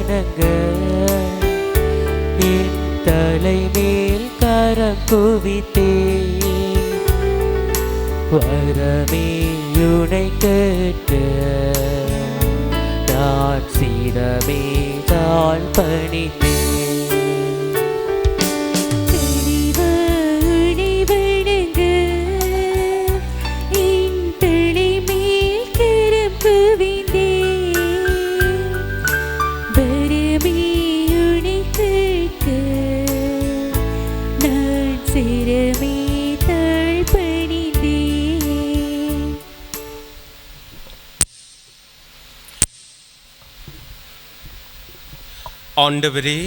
வணங்க என் தலை மேல் கரம் குவித்தேன். வரமே உனை கேட்க நான் சிரமே தான் பணிந்தேன். ஆண்டவரே,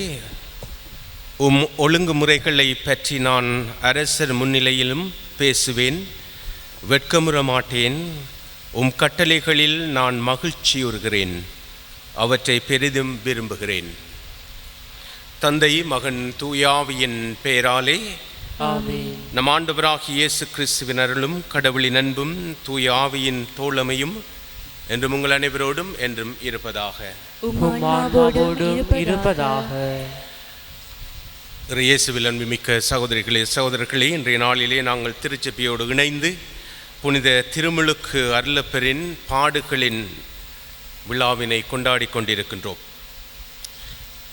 ஒழுங்குமுறைகளை பற்றி நான் அரசர் முன்னிலையிலும் பேசுவேன், வெட்கமுற மாட்டேன். கட்டளைகளில் நான் மகிழ்ச்சியுறுகிறேன், அவற்றை பெரிதும் விரும்புகிறேன். தந்தை, மகன், தூயாவியின் பெயராலே ஆமென். நம் ஆண்டவராகிய இயேசு கிறிஸ்துவின் அருளும் கடவுளின் அன்பும் தூயாவியின் தோழமையும் என்றும் உங்கள் அனைவரோடும் என்றும் இருப்பதாக. இயேசுவில் அன்புமிக்க சகோதரிகளே, சகோதரர்களே, இன்றைய நாளிலே நாங்கள் திருச்சபையோடு இணைந்து புனித திருமுழுக்கு அருளப்பரின் பாடுகளின் விழாவினை கொண்டாடி கொண்டிருக்கின்றோம்.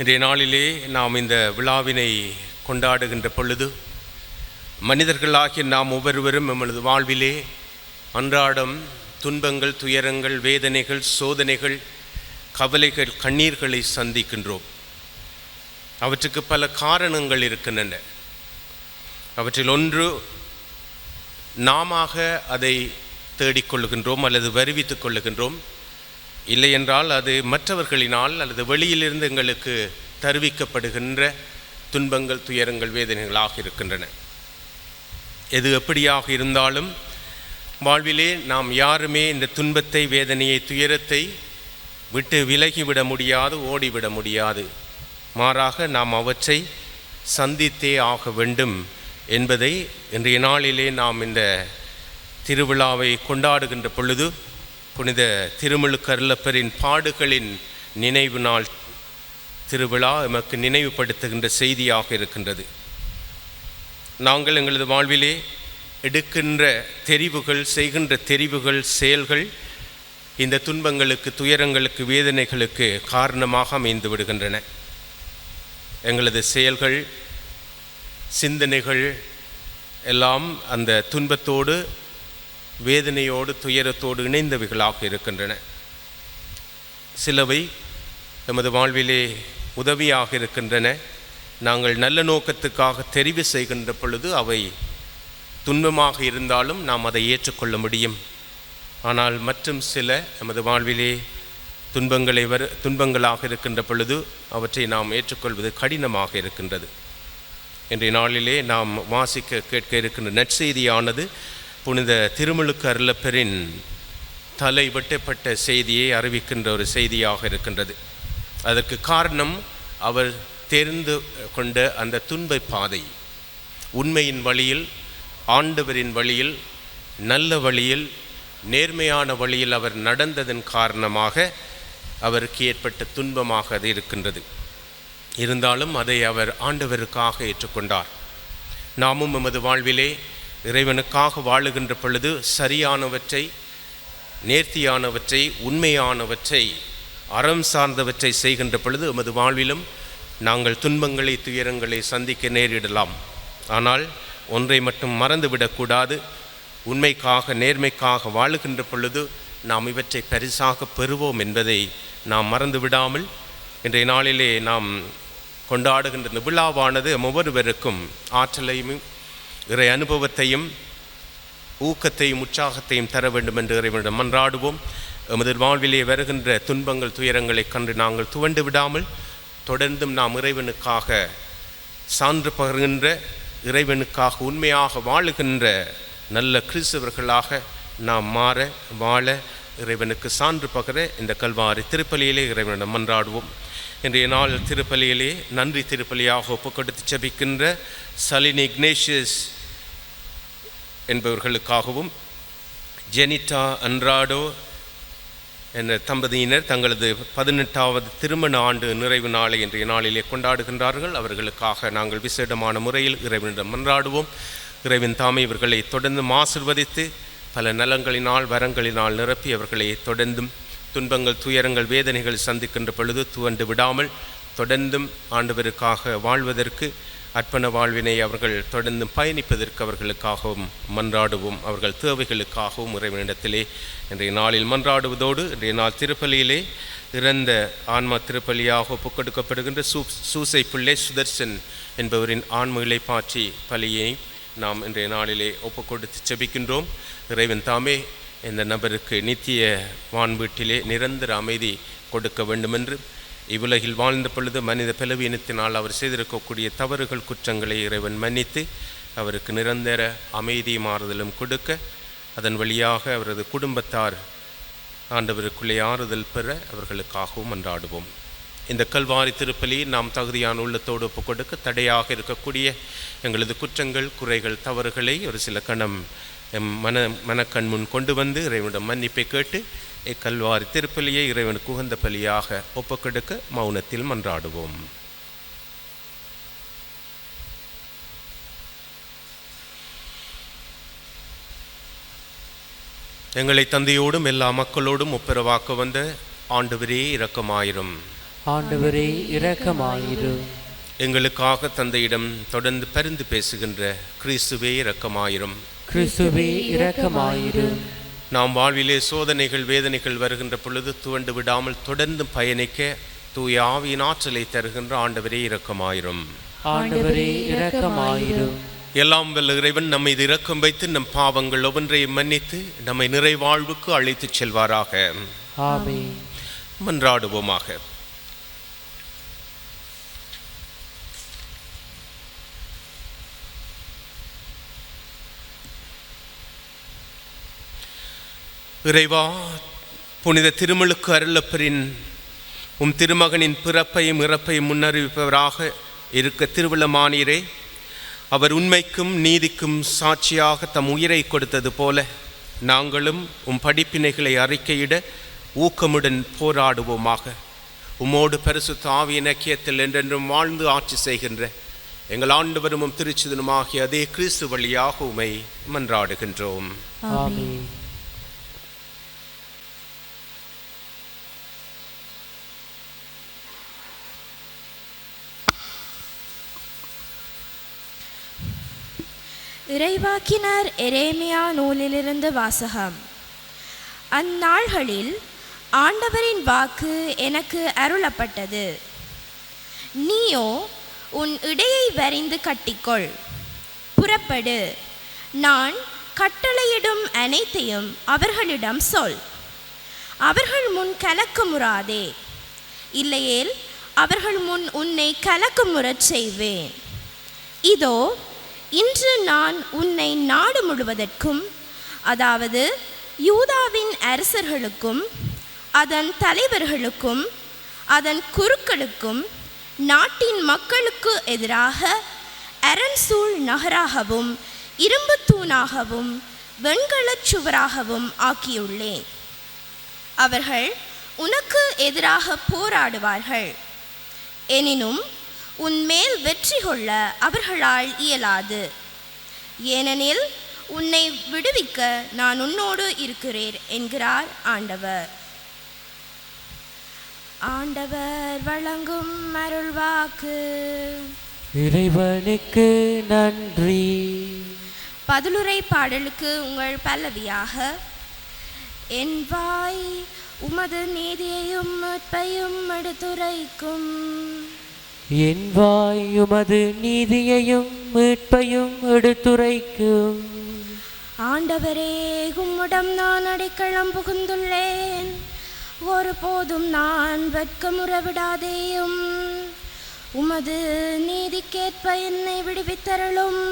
இன்றைய நாளிலே நாம் இந்த விழாவினை கொண்டாடுகின்ற பொழுது மனிதர்களாகிய நாம் ஒவ்வொருவரும் எமது வாழ்விலே அன்றாடம் துன்பங்கள், துயரங்கள், வேதனைகள், சோதனைகள், கவலைகள், கண்ணீர்களை சந்திக்கின்றோம். அவற்றுக்கு பல காரணங்கள் இருக்கின்றன. அவற்றில் ஒன்று, நாம அதை தேடிக்கொள்ளுகின்றோம் அல்லது வருவித்துக் கொள்ளுகின்றோம். இல்லை என்றால் அது மற்றவர்களினால் அல்லது வெளியிலிருந்து எங்களுக்கு தருவிக்கப்படுகின்ற துன்பங்கள், துயரங்கள், வேதனைகளாக இருக்கின்றன. எது எப்படியாக இருந்தாலும் வாழ்விலே நாம் யாருமே இந்த துன்பத்தை, வேதனையை, துயரத்தை விட்டு விலகிவிட முடியாது, ஓடிவிட முடியாது. மாறாக நாம் அவற்றை சந்தித்தே ஆக வேண்டும் என்பதை இன்றைய நாளிலே நாம் இந்த திருவிழாவை கொண்டாடுகின்ற பொழுது புனித திருமுழுக்கு அருளப்பரின் பாடுகளின் நினைவு நாள் திருவிழா எமக்கு நினைவுபடுத்துகின்ற செய்தியாக இருக்கின்றது. நாங்கள் எங்களது வாழ்விலே எடுக்கின்ற தெரிவுகள், செய்கின்ற தெரிவுகள், செயல்கள் இந்த துன்பங்களுக்கு, துயரங்களுக்கு, வேதனைகளுக்கு காரணமாக அமைந்து விடுகின்றன. எங்களது செயல்கள், சிந்தனைகள் எல்லாம் அந்த துன்பத்தோடு, வேதனையோடு, துயரத்தோடு இணைந்தவைகளாக இருக்கின்றன. சிலவை எமது வாழ்விலே உதவியாக இருக்கின்றன. நாங்கள் நல்ல நோக்கத்துக்காக தெரிவு செய்கின்ற பொழுது அவை துன்பமாக இருந்தாலும் நாம் அதை ஏற்றுக்கொள்ள முடியும். ஆனால் மற்றும் சில எமது வாழ்விலே துன்பங்களாக இருக்கின்ற பொழுது அவற்றை நாம் ஏற்றுக்கொள்வது கடினமாக இருக்கின்றது. இன்றைய நாளிலே நாம் வாசிக்க கேட்க இருக்கின்ற நற்செய்தியானது புனித திருமுழுக்கு அருளப்பரின் தலை வெட்டப்பட்ட செய்தியை அறிவிக்கின்ற ஒரு செய்தியாக இருக்கின்றது. அதற்கு காரணம் அவர் தெரிந்து கொண்ட அந்த துன்ப பாதை. உண்மையின் வழியில், ஆண்டவரின் வழியில், நல்ல வழியில், நேர்மையான வழியில் அவர் நடந்ததன் காரணமாக அவருக்கு ஏற்பட்ட துன்பமாக அது இருக்கின்றது. இருந்தாலும் அதை அவர் ஆண்டவருக்காக ஏற்றுக்கொண்டார். நாமும் எமது வாழ்விலே இறைவனுக்காக வாழுகின்ற பொழுது சரியானவற்றை, நேர்த்தியானவற்றை, உண்மையானவற்றை, அறம் சார்ந்தவற்றை செய்கின்ற பொழுது எமது வாழ்விலும் நாங்கள் துன்பங்களை, துயரங்களை சந்திக்க நேரிடலாம். ஆனால் ஒன்றை மட்டும் மறந்துவிடக்கூடாது. உண்மைக்காக, நேர்மைக்காக வாழுகின்ற பொழுது நாம் இவற்றை பரிசாக பெறுவோம் என்பதை நாம் மறந்து விடாமல் இன்றைய நாளிலே நாம் கொண்டாடுகின்ற இந்த விழாவானது ஒவ்வொருவருக்கும் ஆற்றலையும், இறை அனுபவத்தையும், ஊக்கத்தையும், உற்சாகத்தையும் தர வேண்டும் என்று இறைவனிடம் மன்றாடுவோம். எமது வாழ்விலே வருகின்ற துன்பங்கள், துயரங்களை கண்டு நாங்கள் துவண்டு விடாமல் தொடர்ந்தும் நாம் இறைவனுக்காக சான்று பகிர்கின்ற, இறைவனுக்காக உண்மையாக வாழுகின்ற நல்ல கிறிஸ்தவர்களாக நாம் மாற, வாழ, இறைவனுக்கு சான்று பகிர இந்த கல்வாரி திருப்பலியிலே இறைவனிடம் மன்றாடுவோம். இன்றைய நாள் திருப்பலியிலே நன்றி திருப்பலியாக ஒப்புக்கொடுத்து ஜெபிக்கின்ற சலினி இக்னேஷியஸ் என்பவர்களுக்காகவும், ஜெனிட்டா அன்ராடோ என்ற தம்பதியினர் தங்களது 18வது திருமண ஆண்டு நிறைவு நாளை இன்றைய நாளிலே கொண்டாடுகின்றார்கள். அவர்களுக்காக நாங்கள் விசேடமான முறையில் இறைவனிடம் மன்றாடுவோம். இறைவன் தாமே இவர்களை தொடர்ந்து ஆசீர்வதித்து பல நலங்களினால் வரங்களினால் நிரப்பி அவர்களை தொடர்ந்தும் துன்பங்கள் துயரங்கள் வேதனைகள் சந்திக்கின்ற பொழுது துவண்டு விடாமல் தொடர்ந்தும் ஆண்டவருக்காக வாழ்வதற்கு அர்ப்பண வாழ்வினை அவர்கள் தொடர்ந்து பயணிப்பதற்கு அவர்களுக்காகவும் மன்றாடுவோம். அவர்கள் தேவைகளுக்காகவும் இறைவனிடத்திலே இன்றைய நாளில் மன்றாடுவதோடு இன்றைய நாள் திருப்பலியிலே இறந்த ஆன்மா திருப்பலியாக ஒப்புக்கொடுக்கப்படுகின்ற சூசை பிள்ளை சுதர்சன் என்பவரின் ஆன்ம இளைப்பாற்றி பலியை நாம் இன்றைய நாளிலே ஒப்புக்கொடுத்து செபிக்கின்றோம். இறைவன் தாமே இந்த நபருக்கு நித்திய வான்வீட்டிலே நிரந்தர அமைதி கொடுக்க வேண்டுமென்று இவ்வுலகில் வாழ்ந்த பொழுது மனித பலவீனத்தினால் அவர் செய்திருக்கக்கூடிய தவறுகள் குற்றங்களை இறைவன் மன்னித்து அவருக்கு நிரந்தர அமைதி மாறுதலும் கொடுக்க அதன் வழியாக அவரது குடும்பத்தார் ஆண்டவருக்குள்ளே ஆறுதல் பெற அவர்களுக்காகவும் மன்றாடுவோம். இந்த கல்வாரி திருப்பலி நாம் தகுதியான உள்ளத்தோடு ஒப்புக்கொடுக்க தடையாக இருக்கக்கூடிய எங்களது குற்றங்கள் குறைகள் தவறுகளை ஒரு சில கணம் மனக்கண் முன் கொண்டு வந்து இறைவனிடம் மன்னிப்பை கேட்டு இக்கல்வாரி திருப்பலியை இறைவனுக்கு உகந்த பலியாக ஒப்புக்கொடுக்க மௌனத்தில் மன்றாடுவோம். எங்களை தந்தையோடும் எல்லா மக்களோடும் ஒப்புரவாக்க வந்த ஆண்டவரே இரக்கமாயிரும். ஆண்டவரே இரக்கமாயிரும். எங்களுக்காக தந்தையிடம் தொடர்ந்து பரிந்து பேசுகின்ற கிறிஸ்துவே இரக்கமாயிரும். கிறிஸ்துவே இரக்கமாயிரும். நாம் வாழ்விலே சோதனைகள் வேதனைகள் வருகின்ற பொழுது துவண்டு விடாமல் தொடர்ந்து பயணிக்க தூய ஆவியின் ஆற்றலை தருகின்ற ஆண்டவரே இரக்கமாயிரும். ஆண்டவரே இரக்கமாயிரும். எல்லாம் வல்ல இறைவன் நம்மை இரக்கம் வைத்து நம் பாவங்கள் ஒவ்வொன்றையும் மன்னித்து நம்மை நிறைவாழ்வுக்கு அழைத்துச் செல்வாராக. ஆமென். மன்றாடுவோமாக. இறைவா, புனித திருமுழுக்கு அருளப்பரின் திருமகனின் பிறப்பையும் இறப்பையும் முன்னறிவிப்பவராக இருக்க திருவிழமானீரே, அவர் உண்மைக்கும் நீதிக்கும் சாட்சியாக தம் உயிரை கொடுத்தது போல நாங்களும் படிப்பினைகளை அறிக்கையிட ஊக்கமுடன் போராடுவோமாக. உம்மோடு பரிசுத்த ஆவியின் ஐக்கியத்தில் என்றென்றும் வாழ்ந்து ஆட்சி செய்கின்ற எங்கள் ஆண்டவரும் திருச்சுதனுமாகிய அதே கிறிஸ்து வழியாக உம்மை மன்றாடுகின்றோம். ஆமென். இறைவாக்கினர் எரேமியா நூலிலிருந்து வாசகம். அந்நாள்களில் ஆண்டவரின் வாக்கு எனக்கு அருளப்பட்டது. நீயோ உன் இடையை வரிந்து கட்டிக்கொள், புறப்படு, நான் கட்டளையிடும் அனைத்தையும் அவர்களிடம் சொல். அவர்கள் முன் கலக்கமுறாதே, இல்லையேல் அவர்கள் முன் உன்னை கலக்கமுறச் செய்வேன். இதோ இன்று நான் உன்னை நாடு முழுவதற்கும், அதாவது யூதாவின் அரசர்களுக்கும் அதன் தலைவர்களுக்கும் அதன் குருக்களுக்கும் நாட்டின் மக்களுக்கு எதிராக அரண்சூழ் நகராகவும் இரும்பு தூணாகவும் வெண்கலச் சுவராகவும் ஆக்கியுள்ளேன். அவர்கள் உனக்கு எதிராக போராடுவார்கள். எனினும் உன்மேல் வெற்றி கொள்ள அவர்களால் இயலாது. ஏனெனில் உன்னை விடுவிக்க நான் உன்னோடு இருக்கிறேன் என்கிறார் ஆண்டவர். ஆண்டவர் வழங்கும் அருள்வாக்கு. இறைவனுக்கு நன்றி. பதிலுரை பாடலுக்கு உங்கள் பல்லவியாக, என் வாய் உமது நீதியையும் மீட்பையும் எடுத்துரைக்கும். என் வாய் உமது நீதியையும் மீட்பையும் எடுத்துரைக்கும். ஆண்டவரே, உம்மிடம் நான் அடைக்கலம் புகுந்துள்ளேன். ஒருபோதும் நான் வெட்கமுற விடாதேயும். உமது நீதிக்கேற்ப என்னை விடுவித்தருளும்.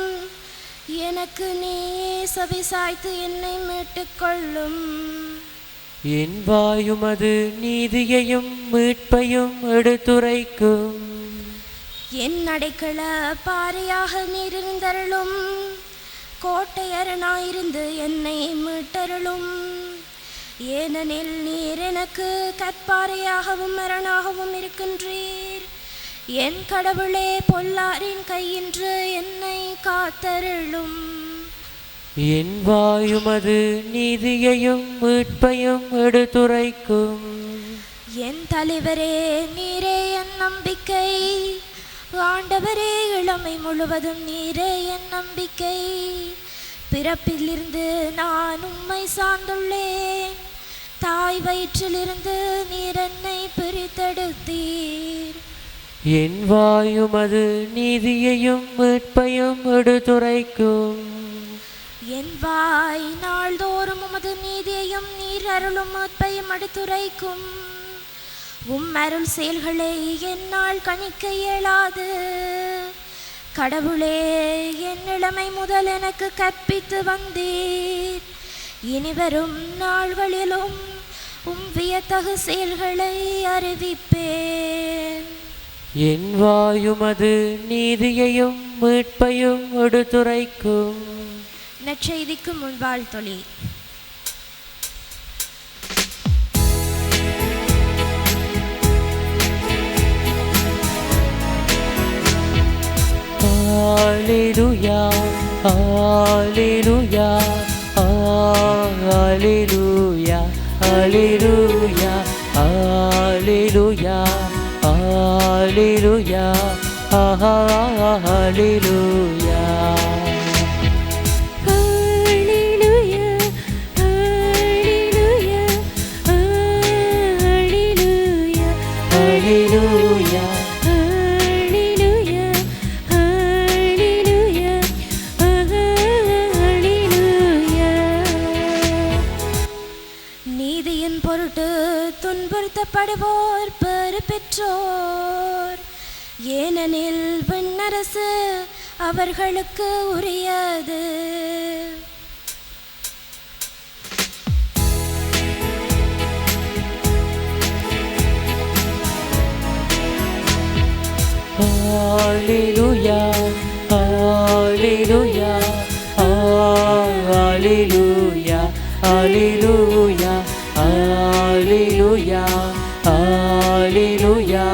எனக்கு நீ செவிசாய்த்து என்னை மீட்டுக்கொள்ளும். என் வாய் உமது நீதியையும் மீட்பையும் எடுத்துரைக்கும். என் அடைக்கல பாறையாக நீரிருந்தருளும். கோட்டையரனாயிருந்து என்னை மீட்டருளும். ஏனெனில் நீர் எனக்கு கற்பாறையாகவும் மரணாகவும் இருக்கின்றீர். என் கடவுளே, பொல்லாரின் கையின்று என்னை காத்தருளும். என் வாயுமது நீதியையும் மீட்பையும் எடுத்துரைக்கும். என் தலைவரே, நீரே என் நம்பிக்கை. ஆண்டவரே, இளமை முழுவதும் நீரே என் நம்பிக்கை. பிறப்பிலிருந்து நான் உம்மை சார்ந்துள்ளேன். தாய் வயிற்றிலிருந்து நீர் என்னை பிரித்தெடுத்தீர். என் வாயுமது நீதியையும் மீட்பையும் எடுத்துரைக்கும். என் வாய் நாள்தோறும் உமது நீதியையும் நீர் அருளும் மீட்பையும் எடுத்துரைக்கும். உம் அருள் செயல்களை என்னால் கணிக்க இயலாது. கடவுளே, என் இளமை முதல் எனக்கு கற்பித்து வந்தீர். இனிவரும் நாள்களிலும் உம் வியத்தகு செயல்களை அறிவிப்பேன். என் வாயுமது நீதியையும் மீட்பையும் எடுத்துரைக்கும். நற்செய்திக்கு முன்பால் தொழி. Alleluia, Alleluia, Alleluia, Alleluia, Alleluia, Alleluia, Alleluia. நீதியின் பொருட்டு துன்புறுத்தப்படுவோர் பெறு பெற்றோர். ஏனெனில் விண்ணரசு அவர்களுக்கு உரியது. Alleluia, Alleluia, Alleluia, Alleluia, Alleluia, Alleluia,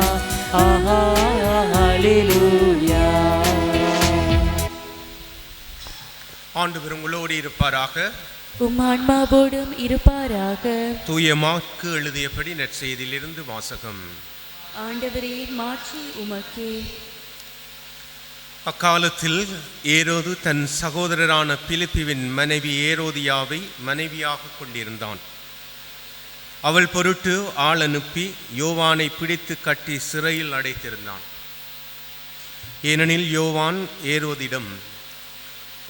Alleluia. ஆண்டவர் உங்களோடு இருப்பாராக. உம் ஆன்மாவோடும் இருப்பாராக. தூய மாற்கு எழுதியபடி நற்செய்தியிலிருந்து வாசகம். ஆண்டவரே, மாட்சி உமக்கே. அக்காலத்தில் ஏரோது தன் சகோதரரான பிலிப்புவின் மனைவி ஏரோதியாவை மனைவியாக கொண்டிருந்தான். அவள் பொருட்டு ஆள் அனுப்பி யோவானை பிடித்து கட்டி சிறையில் அடைத்திருந்தான். ஏனெனில் யோவான் ஏரோதிடம்,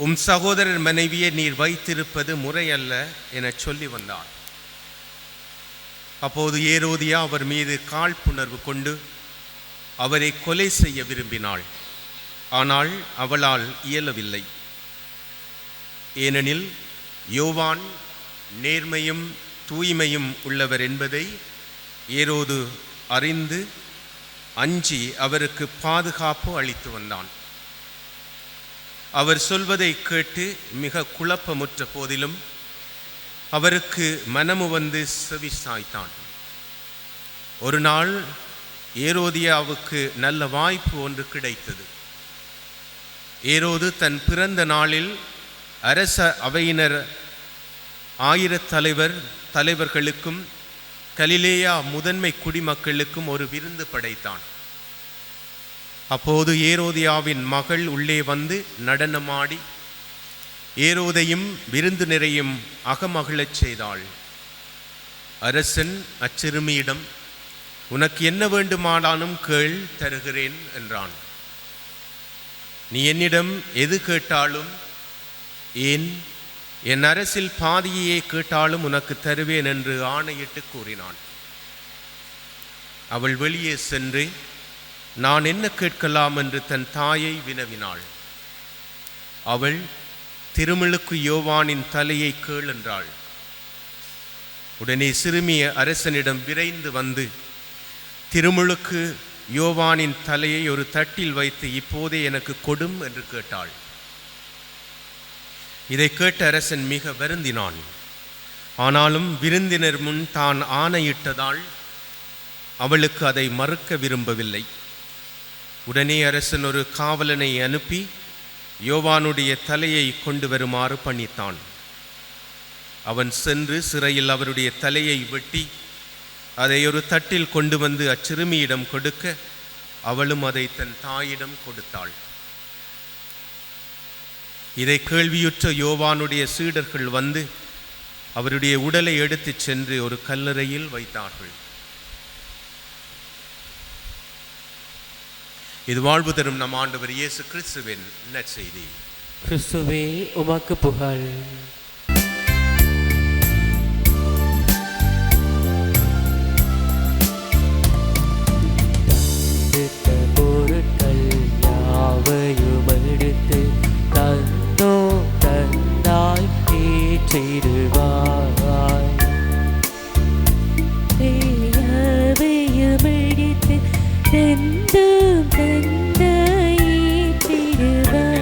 உம் சகோதரர் மனைவியை நீர் வைத்திருப்பது முறையல்ல என சொல்லி வந்தார். அப்போது ஏரோதியா அவர் மீது காழ்ப்புணர்வு கொண்டு அவரை கொலை செய்ய விரும்பினாள். ஆனால் அவளால் இயலவில்லை. ஏனெனில் யோவான் நேர்மையும் தூய்மையும் உள்ளவர் என்பதை ஏரோது அறிந்து அஞ்சி அவருக்கு பாதுகாப்பு அளித்து வந்தான். அவர் சொல்வதை கேட்டு மிக குழப்பமுற்ற போதிலும் அவருக்கு மனமு வந்து செவி சாய்த்தான். ஒரு நாள் ஏரோதியாவுக்கு நல்ல வாய்ப்பு ஒன்று கிடைத்தது. ஏரோது தன் பிறந்த நாளில் அரச அவையினர் 1000 தலைவர்களுக்கும் கலிலேயா முதன்மை குடிமக்களுக்கும் ஒரு விருந்து படைத்தான். அப்போது ஏரோதியாவின் மகள் உள்ளே வந்து நடனமாடி ஏரோதையும் விருந்தினரையும் அகமகிழச் செய்தாள். அரசன் அச்சிறுமியிடம், உனக்கு என்ன வேண்டுமானாலும் கேள், தருகிறேன் என்றான். நீ என்னிடம் எது கேட்டாலும், ஏன் என் அரசில் பாதியையே கேட்டாலும் உனக்கு தருவேன் என்று ஆணையிட்டு கூறினான். அவள் வெளியே சென்று நான் என்ன கேட்கலாம் என்று தன் தாயை வினவினாள். அவள், திருமுழுக்கு யோவானின் தலையை கேள் என்றாள். உடனே சிறுமிய அரசனிடம் விரைந்து வந்து திருமுழுக்கு யோவானின் தலையை ஒரு தட்டில் வைத்து இப்போதே எனக்கு கொடும் என்று கேட்டாள். இதை கேட்ட அரசன் மிக வருந்தினான். ஆனாலும் விருந்தினர் முன் தான் ஆணையிட்டதால் அவளுக்கு அதை மறுக்க விரும்பவில்லை. உடனே அரசன் ஒரு காவலனை அனுப்பி யோவானுடைய தலையை கொண்டு வருமாறு பணித்தான். அவன் சென்று சிறையில் அவருடைய தலையை வெட்டி அதை ஒரு தட்டில் கொண்டு வந்து அச்சிறுமியிடம் கொடுக்க அவளும் அதை தன் தாயிடம் கொடுத்தாள். இதை கேள்வியுற்ற யோவானுடைய சீடர்கள் வந்து அவருடைய உடலை எடுத்துச் சென்று ஒரு கல்லறையில் வைத்தார்கள். இது வாழ்வு தரும் நம் ஆண்டவர் இயேசு கிறிஸ்துவின் நற்செய்தி. கிறிஸ்துவே உமக்கு புகழ். பொருட்கள் யாவையும் எடுத்து தந்தோ தந்தாய் ஏற்றிடுவாய். யாவையும் எடுத்து தந்தோம் தந்தாய் ஏற்றிடுவாய்.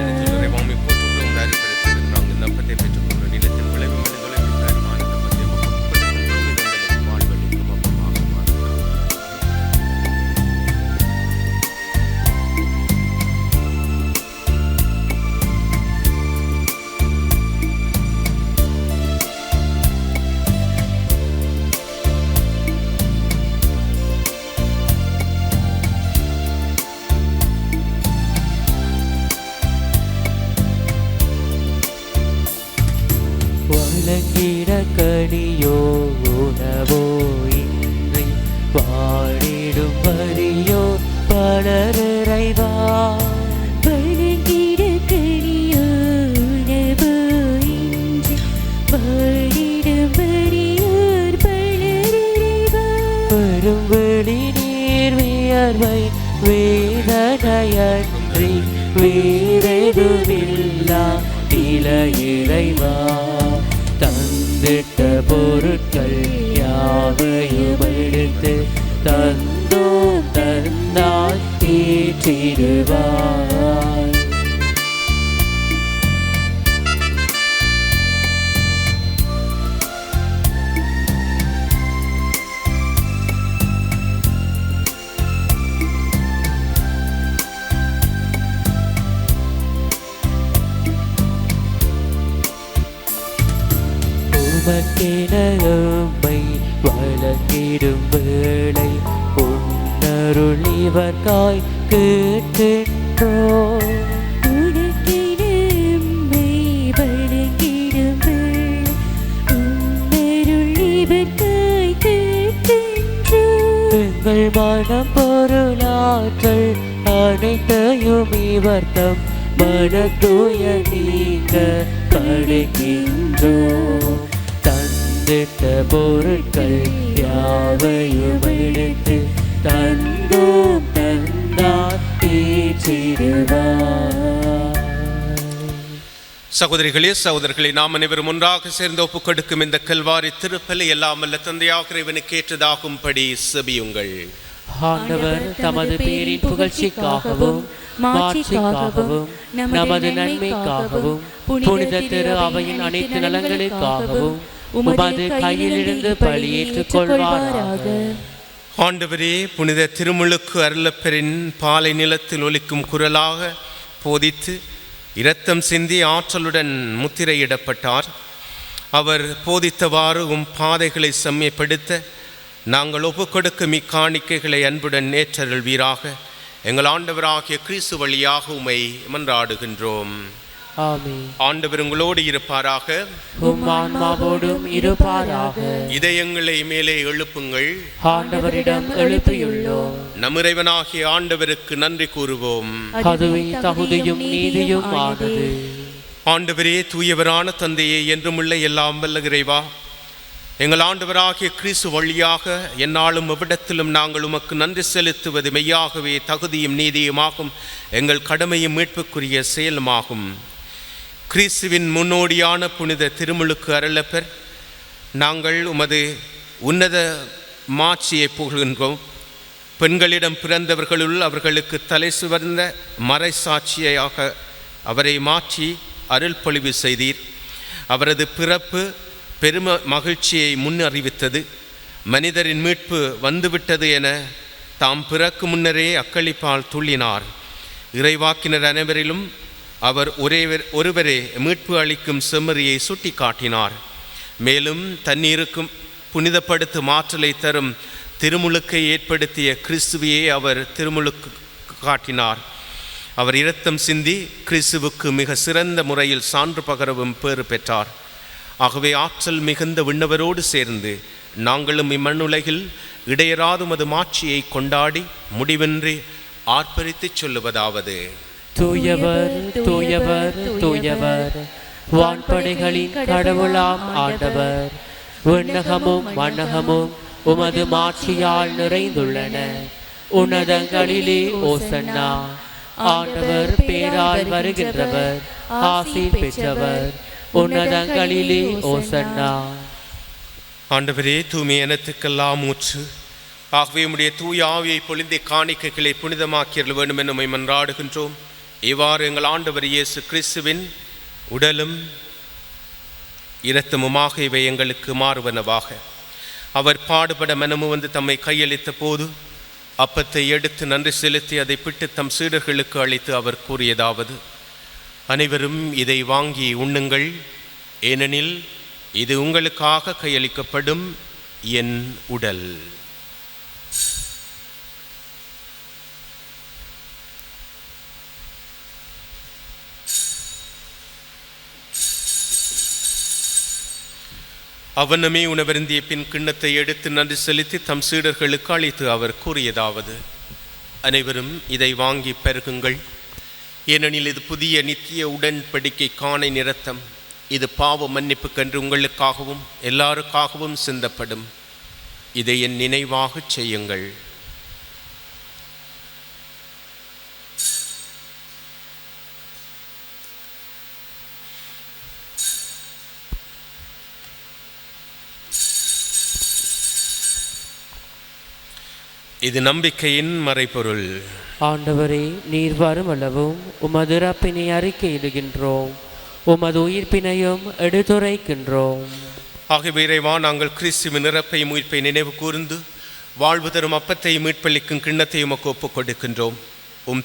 கனியோ உணவோ இன்றி பாடிடும் வரியோ பலரைவா. வழங்கிட கனியோ உணவோ இன்றி பாடிடும் வரியோர் பலரைவா. பெரும் வெளி நீர் வியர்வை வேதனையன்றி வேறெதுமில்லா இளையரைவா. தந்திட்ட பொருட்கள் யாவையும் எடுத்து தந்தோம் தந்தாய் ஏற்றிடுவாய். உமக்கெனமை வழங்கிடும் வேளை உன்னருள் இவர்காய் கேட்கின்றோம். உனக்கெனமை வழங்கிடும் வேளை உன்னருள் இவர்காய் கேட்கின்றோம். எங்கள் மனம் பொருளாற்றல் அனைத்தையும் இவர்தம் மனத்துய நீங்க படைக்கின்றோம். தந்திட்ட பொருட்கள் யாவையும் எடுத்து தந்தோம் தந்தாய் ஏற்றிடுவாய். சகோதரிகளே சகோதரர்களே, நாம் அனைவரும் ஒன்றாக சேர்ந்து ஒப்புக்கொடுக்கும் இந்த கல்வாரி திருப்பலி எல்லாம் அல்ல தந்தையாக இறைவனுக்கு ஏற்றதாகும்படி செபியுங்கள். ஆண்டவர் தமது பேரின் புகழ்ச்சிக்காகவும் மாட்சிக்காகவும் நமது நன்மைக்காகவும் புனித திரு அவையின் அனைத்து நலங்களுக்காகவும் உமது கையிலிருந்து பலியேற்றுக் கொள்வாராக. ஆண்டவரே, புனித திருமுழுக்கு அருளப்பெரின் பாலை நிலத்தில் ஒலிக்கும் குரலாக போதித்து இரத்தம் சிந்தி ஆற்றலுடன் முத்திரையிடப்பட்டார். அவர் போதித்தவாறு பாதைகளை செம்மைப்படுத்த நாங்கள் ஒப்புக்கொடுக்கும் இக்காணிக்கைகளை அன்புடன் ஏற்றருள்வீராக. எங்கள் ஆண்டவராகிய கிறிஸ்து வழியாக உம்மை மன்றாடுகின்றோம். ஆமென். ஆண்டவர் உங்களோடு இருப்பாராக, உம் ஆன்மாவோடும் இருப்பாராக. இதயங்களை மேலே எழுப்புங்கள். ஆண்டவரிடம் எழுப்பியுள்ளோம். நம் இறைவனாகிய ஆண்டவருக்கு நன்றி கூறுவோம். அதுவே தகுதியும் நீதியும் ஆனது. ஆண்டவரே, தூயவரான தந்தையே, என்றுமுள்ள எல்லாம் வல்ல இறைவா, எங்கள் ஆண்டவராகிய கிறிஸ்து வழியாக எந்நாளும் எவ்விடத்திலும் நாங்கள் உமக்கு நன்றி செலுத்துவது மெய்யாகவே தகுதியும் நீதியுமாகும், எங்கள் கடமையும் மீட்புக்குரிய செயலுமாகும். கிறிஸ்துவின் முன்னோடியான புனித திருமுழுக்கு அருளப்பர், நாங்கள் உமது உன்னத மாட்சியை புகழ்கின்றோம். பெண்களிடம் பிறந்தவர்களுள் அவர்களுக்கு தலை சிவந்த மறைசாட்சியாக அவரை மாற்றி அருள் பொழிவு செய்தீர். அவரது பிறப்பு பெரும் மகிழ்ச்சியை முன்னறிவித்தது. மனிதரின் மீட்பு வந்துவிட்டது என தாம் பிறக்கு முன்னரே அக்களிப்பால் துள்ளினார். இறைவாக்கினர் அனைவரிலும் அவர் ஒருவரே மீட்பு அளிக்கும் செம்மறியை சுட்டி காட்டினார். மேலும் தண்ணீருக்கும் புனிதப்படுத்தும் ஆற்றலை தரும் திருமுழுக்கை ஏற்படுத்திய கிறிஸ்துவையே அவர் திருமுழுக்கு காட்டினார். அவர் இரத்தம் சிந்தி கிறிஸ்துவுக்கு மிக சிறந்த முறையில் சான்று பகரவும் பேறு பெற்றார். ஆகவே ஆற்றல் மிகுந்த விண்ணவரோடு சேர்ந்து நாங்களும் இம்மண்ணுலகில் இடையராதும் அது மாட்சியை கொண்டாடி முடிவின்றி ஆர்ப்பரித்து சொல்லுவதாவது: தூயவர் தூயவர் தூயவர், வான்படைகளின் கடவுளாம் ஆண்டவர். விண்ணகமும் மண்ணகமும் உமது மாட்சியால் நிறைந்துள்ளன. உன்னதங்களிலே ஓசன்னா. ஆண்டவர் பேரால் வருகின்றவர், ஆசி பெற்றவர். உன்னதங்களிலே ஓசன்னா. ஆண்டவரே, தூய்மை எனத்துக்கெல்லாம் ஊற்று. ஆகவே உம்முடைய தூய ஆவியை பொழிந்த காணிக்கைகளை புனிதமாக்கியல் வேண்டும் என நம்மை மன்றாடுகின்றோம். இவ்வாறு எங்கள் ஆண்டவர் இயேசு கிறிஸ்துவின் உடலும் இரத்தமுமாக இவை எங்களுக்கு மாறுவனவாக. அவர் பாடுபட மனமு வந்து தம்மை கையளித்த போது அப்பத்தை எடுத்து நன்றி செலுத்தி அதை பிட்டு தம் சீடர்களுக்கு அளித்து அவர் கூறியதாவது: அனைவரும் இதை வாங்கி உண்ணுங்கள், ஏனெனில் இது உங்களுக்காக கையளிக்கப்படும் என் உடல். அவனமே உணவருந்திய பின் கிண்ணத்தை எடுத்து நன்றி செலுத்தி தம் சீடர்களுக்கு அளித்து அவர் கூறியதாவது: அனைவரும் இதை வாங்கி பருகுங்கள், ஏனெனில் இது புதிய நித்திய உடன்படிக்கைக்கான இரத்தம். இது பாவ மன்னிப்புக்கென்று உங்களுக்காகவும் எல்லாருக்காகவும் சிந்தப்படும். இதை என் நினைவாக செய்யுங்கள். இது நம்பிக்கையின் மறைபொருள். ஆண்டவரே, நீர் வரும் அளவும் உமது இறப்பினை அறிக்கையிடுகின்றோம், உமது உயிர்ப்பினையும் எடுத்துரைக்கின்றோம். ஆகவே இறைவா, நாங்கள் கிறிஸ்துவின் இறப்பையும் உயிர்ப்பை நினைவு கூர்ந்து வாழ்வு தரும் அப்பத்தையும் மீட்பளிக்கும் கிண்ணத்தையும் உமக்கு ஒப்புக் கொடுக்கின்றோம்.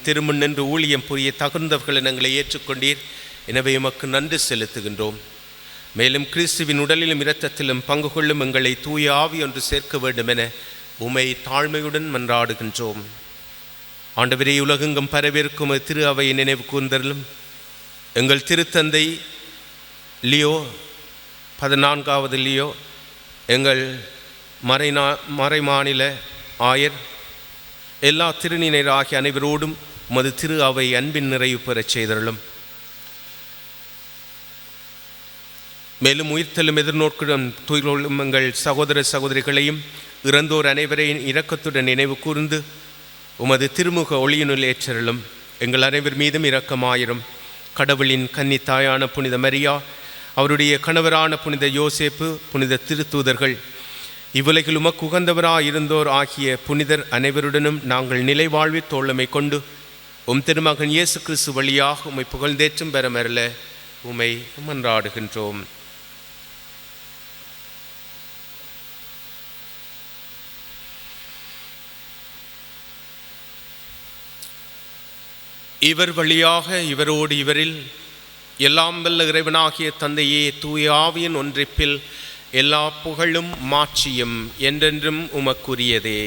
திருமுன் நின்று ஊழியம் புரிய தகுந்தவர்களை நாங்களை ஏற்றுக்கொண்டீர். எனவே உமக்கு நன்றி செலுத்துகின்றோம். மேலும் கிறிஸ்துவின் உடலிலும் இரத்தத்திலும் பங்கு கொள்ளும் எங்களை தூய ஆவி ஒன்று சேர்க்க வேண்டும் என உமை தாழ்மையுடன் மன்றாடுகின்றோம். ஆண்டவரே, உலகெங்கும் பரவிருக்கும் திரு அவையை நினைவு கூர்ந்தருளும். எங்கள் திருத்தந்தை லியோ 14வது லியோ, எங்கள் மறைமாநில ஆயர், எல்லா திருநினைர் ஆகிய அனைவரோடும் உமது திரு அவை அன்பின் நிறைவு பெறச் செய்தருளும். மேலும் உயிர்த்தலும் எதிர்நோக்குடன் தூய்கொள்ளும் எங்கள் சகோதர சகோதரிகளையும் இறந்தோர் அனைவரையும் இரக்கத்துடன் நினைவு கூர்ந்து உமது திருமுக ஒளியினுள் ஏற்றருளும். எங்கள் அனைவர் மீதும் இரக்கமாயிரும். கடவுளின் கன்னி தாயான புனித மரியா, அவருடைய கணவரான புனித யோசேப்பு, புனித திருத்தூதர்கள், இவ்வுலகில் உமக்கு உகந்தவராயிருந்தோர் ஆகிய புனிதர் அனைவருடனும் நாங்கள் நிலை வாழ்வி தோழமை கொண்டு திருமகன் இயேசு கிறிஸ்து வழியாக உம்மை புகழ்ந்தேற்றும் பெறமரல உம்மை மன்றாடுகின்றோம். இவர் வழியாக இவரோடு இவரில் எல்லாம் வல்ல இறைவனாகிய தந்தையே, தூய ஆவியின் ஒன்றிப்பில் எல்லா புகழும் மாட்சியும் என்றென்றும் உமக்குரியதே.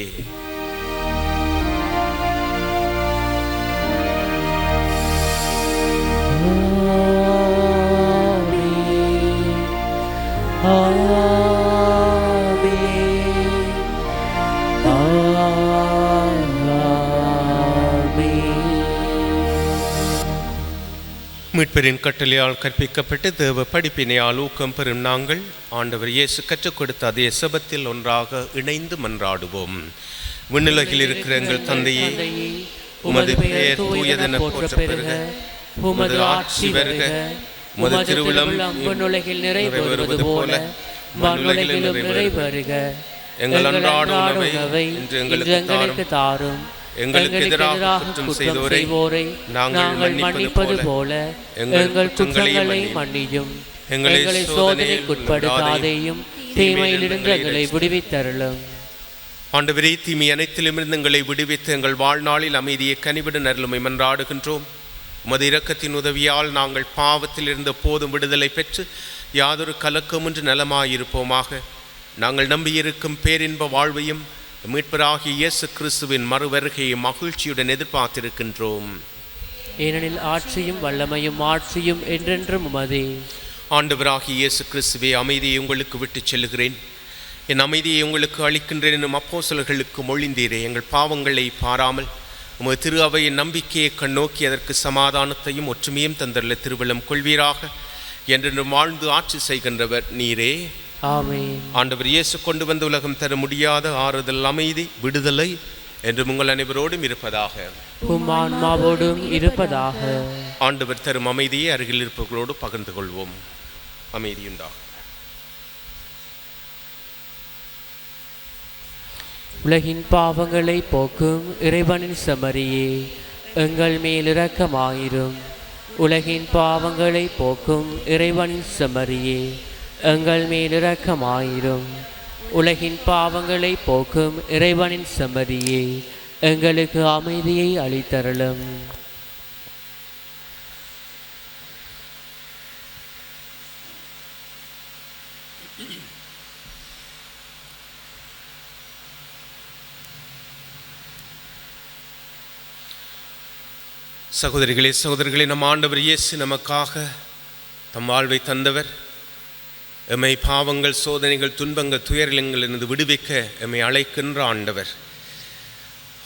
மீட்பரின் கட்டளையால் கற்பிக்கப்பட்டு தேவ படிப்பினையால் ஊக்கம் பெறும் நாங்கள் ஆண்டவர் இயேசு கற்றுக் கொடுத்த அதே சபத்தில் ஒன்றாக இணைந்து மன்றாடுவோம். விண்ணுலகில் இருக்கிற எங்கள் தந்தையே, உமது பெயர் தூயதென போற்றப் பெறுக. உமது ஆட்சி வருக. உமது திருவிழம் விண்ணுலகில் நிறைவேறுவது போல மண்ணுலகிலும் நிறைவேறுக. எங்கள் அன்றாட உணவை இன்று எங்களுக்கு தாரும். எங்களுக்கு எதிராக குற்றம் செய்தோரை நாங்கள் மன்னிப்பது போல எங்கள் குற்றங்களை மன்னியும். எங்களை சோதனைக்குட்படுத்தாதேயும் தீமையிலிருந்து எங்களை விடுவித்தருளும். ஆண்டவரே, தீமை அனைத்திலுமிருந்து எங்களை விடுவித்து எங்கள் வாழ்நாளில் அமைதியை கனிவிட நருளுமை மன்றாடுகின்றோம். உமது இரக்கத்தின் உதவியால் நாங்கள் பாவத்தில் இருந்த போதும் விடுதலை பெற்று யாதொரு கலக்கமின்றி நலமாயிருப்போமாக. நாங்கள் நம்பியிருக்கும் பேரின்ப வாழ்வையும் மீட்பராகிய இயேசு கிறிஸ்துவின் மறுவருகையை மகிழ்ச்சியுடன் எதிர்பார்த்திருக்கின்றோம். ஏனெனில் ஆட்சியும் வல்லமையும் ஆட்சியும் என்றென்றும் உமதே. ஆண்டவராகிய இயேசு கிறிஸ்துவே, அமைதியை உங்களுக்கு விட்டுச் செல்கிறேன், என் அமைதியை உங்களுக்கு அளிக்கின்றேன் எனும் அப்போஸ்தலர்களுக்கு மொழிந்தீரே. எங்கள் பாவங்களை பாராமல் உமது திரு அவையின் நம்பிக்கையை கண்ணோக்கி அதற்கு சமாதானத்தையும் ஒற்றுமையும் தந்தருள திருவள்ளம் கொள்வீராக. என்றென்றும் வாழ்ந்து ஆட்சி செய்கின்றவர் நீரே. ஆமென். ஆண்டவர் இயேசு கொண்டு வந்த உலகம் தர முடியாத ஆறுதல், அமைதி, விடுதலை என்று உங்கள் அனைவரோடும் இருப்பதாக. உம் ஆன்மாவோடும் இருப்பதாக. ஆண்டவர் தரும் அமைதியை அருகில் இருப்பவர்களோடு பகிர்ந்து கொள்வோம். அமைதியுண்டாகும். உலகின் பாவங்களை போக்கும் இறைவனின் செம்மறியே, எங்கள் மேல் இரக்கமாயிரும். உலகின் பாவங்களை போக்கும் இறைவனின் செம்மறியே, எங்கள் மேல் இரக்கமாயிரும். உலகின் பாவங்களை போக்கும் இறைவனின் செம்மறியே, எங்களுக்கு அமைதியை அளித்தருளும். சகோதரிகளே, சகோதரிகளே, நம் ஆண்டவர் இயேசு நமக்காக தம் வாழ்வை தந்தவர். எம்மை பாவங்கள், சோதனைகள், துன்பங்கள், துயரங்களிலிருந்து விடுவிக்க எம்மை அழைக்கின்ற ஆண்டவர்.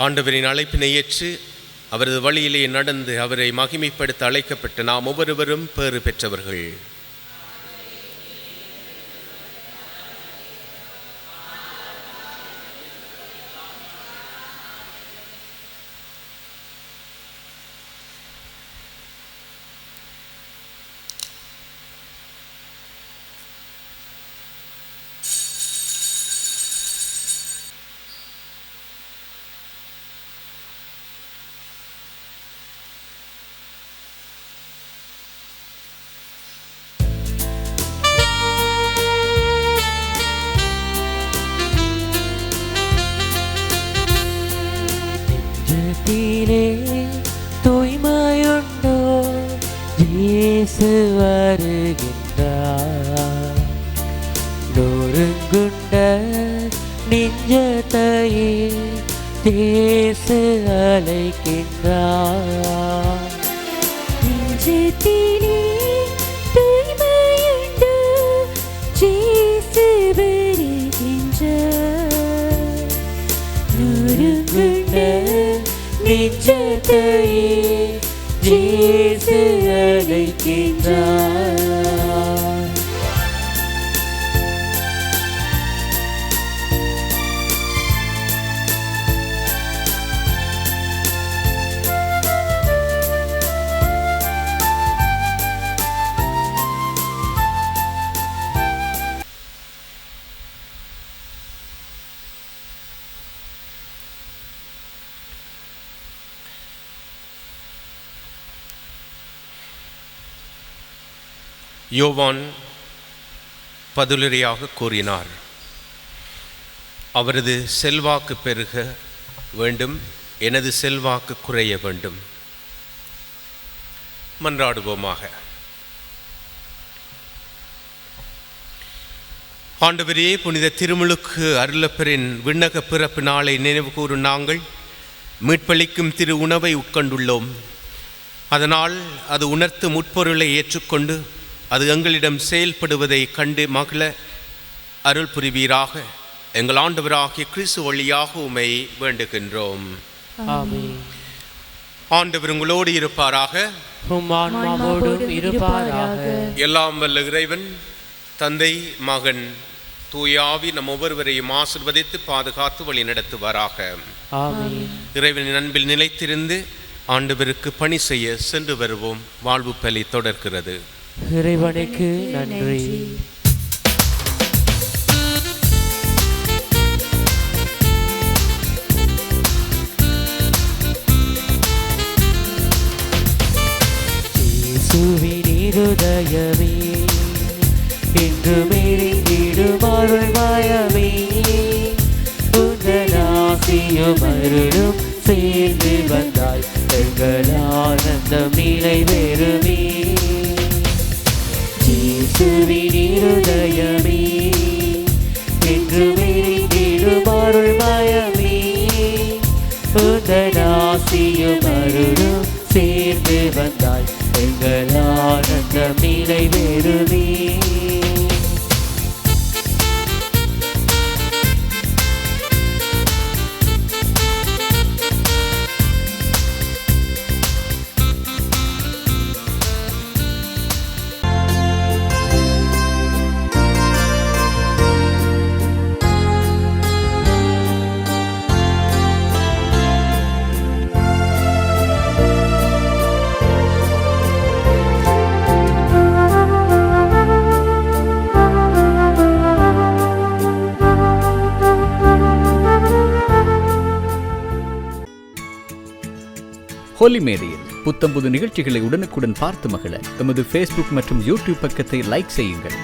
ஆண்டவரின் அழைப்பினை ஏற்று அவரது வழியிலே நடந்து அவரை மகிமைப்படுத்த அழைக்கப்பட்ட நாம் ஒவ்வொருவரும் பேறு பெற்றவர்கள். தூய்மையுண்டோ இயேசு வருகின்றார். நொறுங்குண்ட நெஞ்சத்தையே இயேசு அழைக்கின்றார். நெஞ்சத்திலே தூய்மையுண்டோ இயேசு வருகின்றார். நொறுங்குண்ட நெஞ்சத்தையே இயேசு அழைக்கின்றார். யோவான் பதிலுரையாக கூறினார், அவரது செல்வாக்கு பெருக வேண்டும், எனது செல்வாக்கு குறைய வேண்டும். மன்றாடுவோமாக. ஆண்டவரே, புனித திருமுழுக்கு அருளப்பரின் விண்ணக பிறப்பு நாளை நினைவு கூறும் நாங்கள் மீட்பளிக்கும் திரு உணவை உட்கொண்டுள்ளோம். அதனால் அது உணர்த்தும் உட்பொருளை ஏற்றுக்கொண்டு அது எங்களிடம் செயல்படுவதை கண்டு மகிழ அருள் புரிவீராக. எங்கள் ஆண்டவராகிய கிறிஸ்து வழியாக உம்மை வேண்டுகின்றோம். ஆமென். ஆண்டவர் உங்களோடு இருப்பாராக. உம் ஆன்மாவோடும் இருப்பாராக. எல்லாம் வல்ல இறைவன் தந்தை, மகன், தூய ஆவி நம் ஒவ்வொருவரையும் ஆசீர்வதித்து பாதுகாத்து வழி நடத்துவாராக. ஆமென். இறைவனின் அன்பில் நிலைத்திருந்து ஆண்டவருக்கு பணி செய்ய சென்று வருவோம். வாழ்வு பலி தொடர்கிறது. இறைவனுக்கு நன்றி. இயேசுவின் இருதயமே என்று மெலிந்திடும் அருள்மயமே உந்தன் ஆசியும் அருளும் சேர்ந்து வந்தால் எங்கள் ஆனந்தம் நிறைவேறுமே இயேசுவின் இருதயமே என்று மெலிந்திடும் அருள்மயமே உந்தன் ஆசியும் அருளும் சேர்ந்து வந்தால் எங்கள் ஆனந்தம் நிறைவேறுமே ஹோலி மேடையில் புத்தம்புது நிகழ்ச்சிகளை உடனுக்குடன் பார்த்து மகிழ எமது ஃபேஸ்புக் மற்றும் யூடியூப் பக்கத்தை லைக் செய்யுங்கள்.